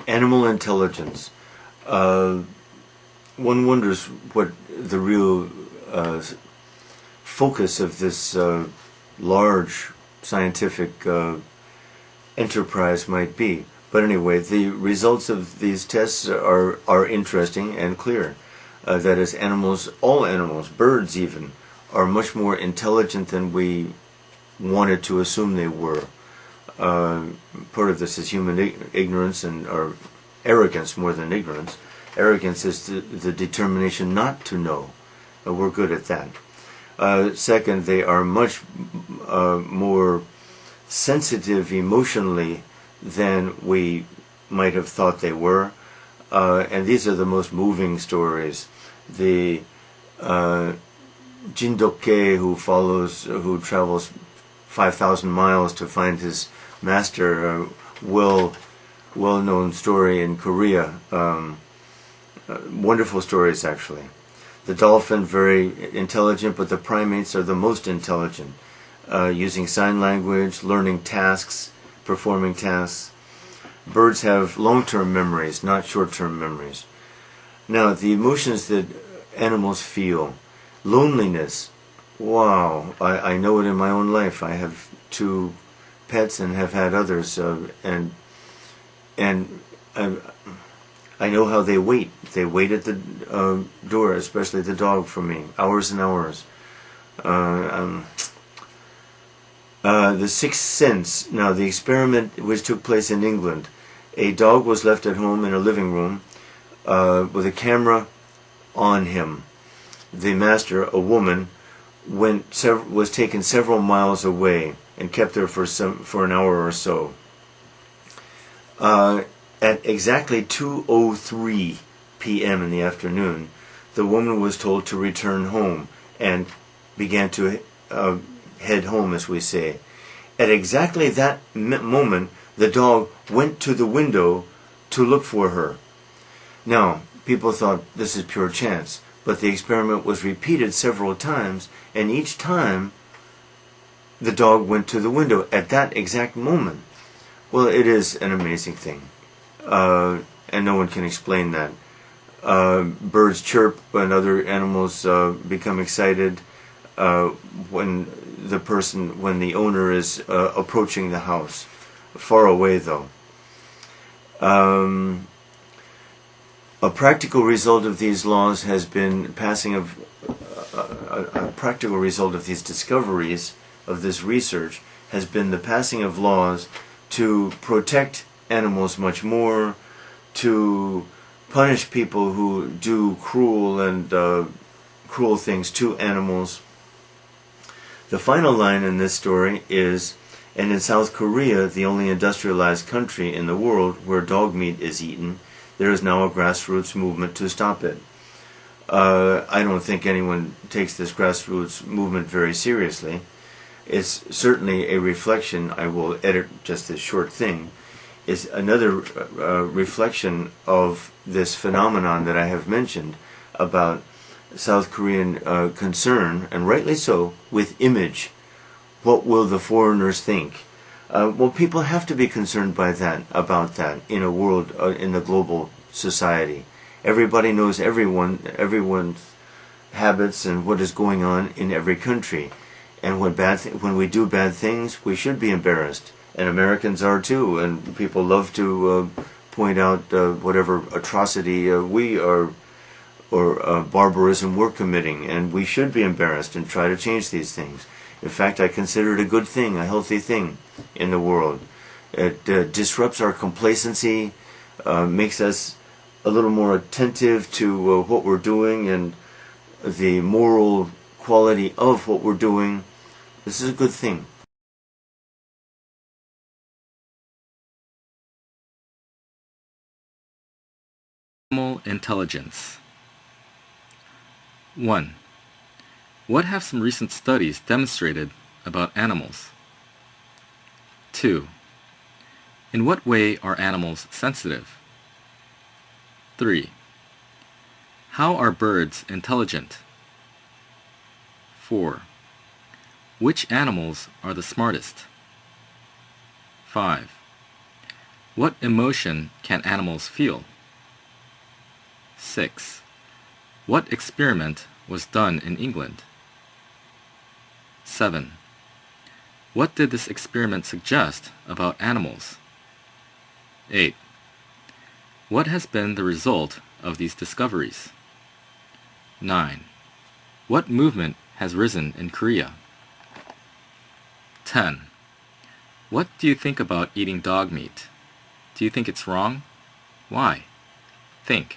Animal intelligence. Uh, One wonders what the real focus of this large scientific enterprise might be. But anyway, the results of these tests are interesting and clear. That is, animals, all animals, birds even, are much more intelligent than we wanted to assume they were. Uh, Part of this is human ignorance and or arrogance more than ignorance. Arrogance is the determination not to know. We're good at that. Second, they are much more sensitive emotionally than we might have thought they were. And these are the most moving stories. The Jindoke who travels 5,000 miles to find his master, well-known story in Korea. Wonderful stories, actually. The dolphin, very intelligent, but the primates are the most intelligent, using sign language, learning tasks, performing tasks. Birds have long-term memories, not short-term memories. Now, the emotions that animals feel. Loneliness. Wow, I know it in my own life. I have 2 pets and have had others, and I know how they wait. They wait at the door, especially the dog, for me, hours and hours. The Sixth Sense. Now, the experiment which took place in England, a dog was left at home in a living room with a camera on him. The master, a woman, was taken several miles away and kept there for an hour or so. At exactly 2:03 p.m. in the afternoon, the woman was told to return home and began to head home, as we say. At exactly that moment, the dog went to the window to look for her. Now, people thought this is pure chance, but the experiment was repeated several times, and each time the dog went to the window at that exact moment. Well, it is an amazing thing, and no one can explain that. Birds chirp and other animals become excited when the owner is approaching the house, far away though. A practical result of these laws has been passing of a practical result of these discoveries of this research has been the passing of laws to protect animals much more, to punish people who do cruel things to animals. The final line in this story is, and in South Korea, the only industrialized country in the world where dog meat is eaten, there is now a grassroots movement to stop it. I don't think anyone takes this grassroots movement very seriously. It's certainly a reflection. I will edit just this short thing. It's another reflection of this phenomenon that I have mentioned about South Korean concern, and rightly so, with image. What will the foreigners think? Well, people have to be concerned about that in a world, in the global society. Everybody knows everyone's habits and what is going on in every country. And when we do bad things, we should be embarrassed. And Americans are too. And people love to point out whatever atrocity we are or barbarism we're committing. And we should be embarrassed and try to change these things. In fact, I consider it a good thing, a healthy thing in the world. It disrupts our complacency, makes us a little more attentive to what we're doing and the moral quality of what we're doing. This is a good thing. Animal intelligence. 1. What have some recent studies demonstrated about animals? 2. In what way are animals sensitive? 3. How are birds intelligent? 4. Which animals are the smartest? 5. What emotion can animals feel? 6. What experiment was done in England? 7. What did this experiment suggest about animals? 8. What has been the result of these discoveries? 9. What movement has risen in Korea? 10. What do you think about eating dog meat? Do you think it's wrong? Why? Think.